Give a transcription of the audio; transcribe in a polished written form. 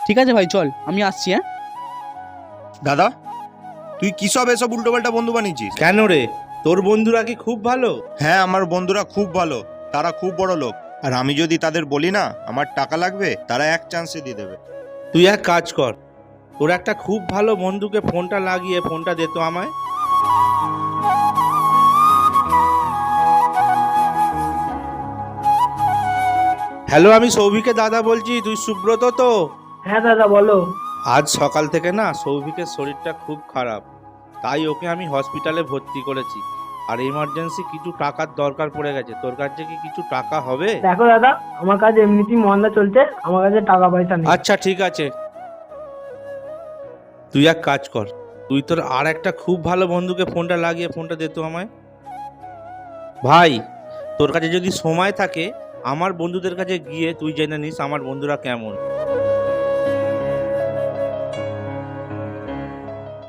ঠিক আছে ভাই, চল আমি আসছি। হ্যাঁ দাদা, তুই কি সব এসব উল্টোপাল্টা বন্ধু বানিয়েছিস? কেন রে, তোর বন্ধুরা কি খুব ভালো? হ্যাঁ, আমার বন্ধুরা খুব ভালো। তারা খুব বড় লোক। আর আমি যদি তাদের বলি না আমার টাকা লাগবে, তারা এক চান্সে দিয়ে দেবে। তুই এক কাজ কর, তোর একটা খুব ভালো বন্ধুকে ফোনটা লাগিয়ে ফোনটা দে তো আমায়। হ্যালো, আমি সৌভিকের দাদা বলছি। তুই সুব্রত তো? হ্যাঁ দাদা বলো। আজ সকাল থেকে না সৌভিকের শরীরটা খুব খারাপ, তাই ওকে আমি হসপিটালে ভর্তি করেছি। আর এমার্জেন্সি কিছু টাকার দরকার পড়ে গেছে। তোর কাছে কি কিছু টাকা হবে? দেখো দাদা, আমার কাছে এমনিতেই মন্দা চলছে, আমার কাছে টাকা পয়সা নেই। আচ্ছা ঠিক আছে, তুই এক কাজ কর, তুই তোর আর একটা খুব ভালো বন্ধুকে ফোনটা লাগিয়ে ফোনটা দে তো আমায়। ভাই, তোর কাছে যদি সময় থাকে আমার বন্ধুদের কাছে গিয়ে তুই জেনে নিস আমার বন্ধুরা কেমন।